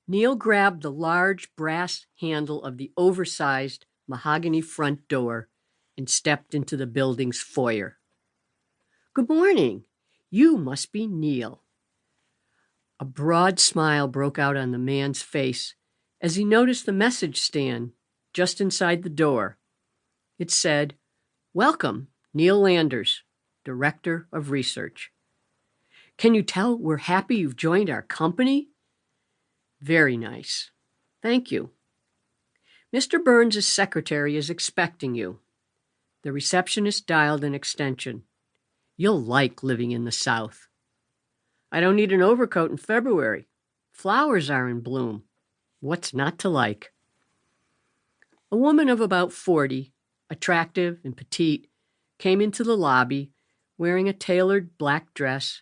Neil grabbed the large brass handle of the oversized mahogany front door and stepped into the building's foyer. "Good morning. You must be Neil." A broad smile broke out on the man's face as he noticed the message stand just inside the door. It said, "Welcome, Neil Landers, Director of Research. Can you tell we're happy you've joined our company?" "Very nice. Thank you. Mr. Burns' secretary is expecting you." The receptionist dialed an extension. "You'll like living in the South." "I don't need an overcoat in February. Flowers are in bloom. What's not to like?" A woman of about 40, attractive and petite, came into the lobby wearing a tailored black dress,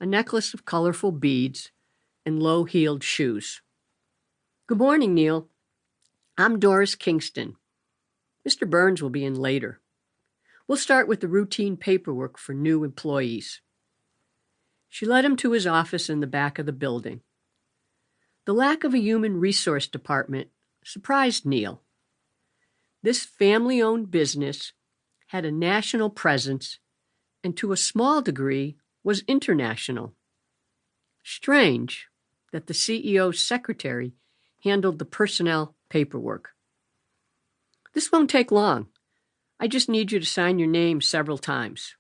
a necklace of colorful beads, and low-heeled shoes. "Good morning, Neil. I'm Doris Kingston. Mr. Burns will be in later. We'll start with the routine paperwork for new employees." She led him to his office in the back of the building. The lack of a human resource department surprised Neil. This family-owned business had a national presence and to a small degree was international. Strange that the CEO's secretary handled the personnel paperwork. "This won't take long. I just need you to sign your name several times."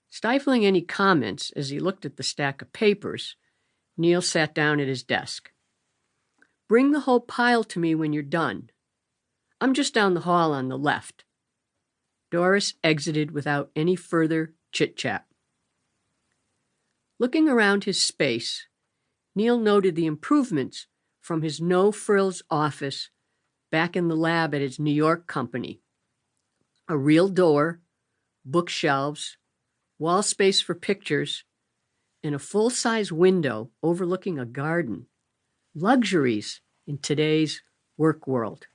Stifling any comments as he looked at the stack of papers, Neil sat down at his desk. "Bring the whole pile to me when you're done. I'm just down the hall on the left." Doris exited without any further chit-chat. Looking around his space, Neil noted the improvements from his no-frills office back in the lab at his New York company. A real door, bookshelves, wall space for pictures, and a full-size window overlooking a garden. Luxuries in today's work world.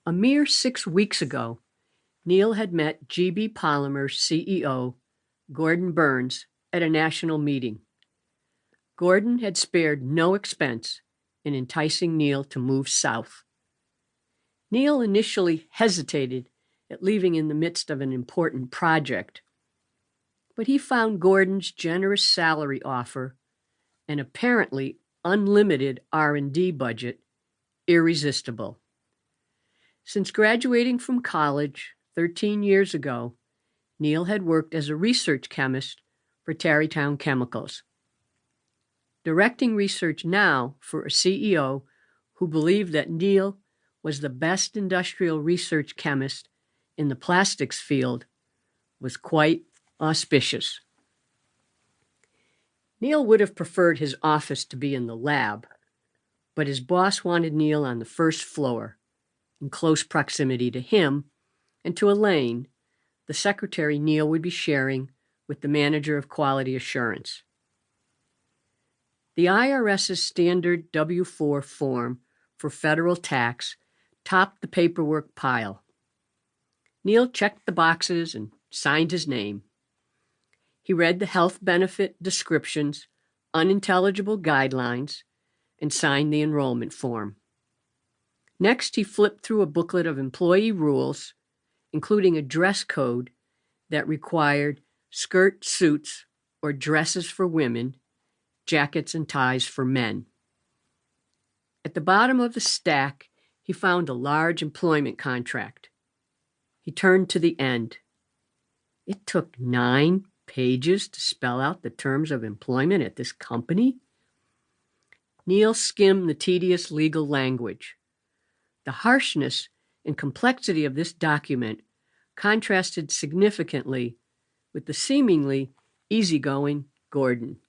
A mere 6 weeks ago, Neil had met GB Polymer's CEO, Gordon Burns, at a national meeting. Gordon had spared no expense in enticing Neil to move south. Neil initially hesitated at leaving in the midst of an important project, but he found Gordon's generous salary offer and apparently unlimited R&D budget irresistible. Since graduating from college 13 years ago, Neil had worked as a research chemist for Tarrytown Chemicals. Directing research now for a CEO who believed that Neil was the best industrial research chemist in the plastics field was quite auspicious. Neil would have preferred his office to be in the lab, but his boss wanted Neil on the first floor, in close proximity to him and to Elaine, the secretary Neil would be sharing with the manager of quality assurance. The IRS's standard W-4 form for federal tax topped the paperwork pile. Neil checked the boxes and signed his name. He read the health benefit descriptions, unintelligible guidelines, and signed the enrollment form. Next, he flipped through a booklet of employee rules, including a dress code that required skirt suits or dresses for women, jackets and ties for men. At the bottom of the stack, he found a large employment contract. He turned to the end. It took 9 pages to spell out the terms of employment at this company. Neil skimmed the tedious legal language. The harshness and complexity of this document contrasted significantly with the seemingly easygoing Gordon.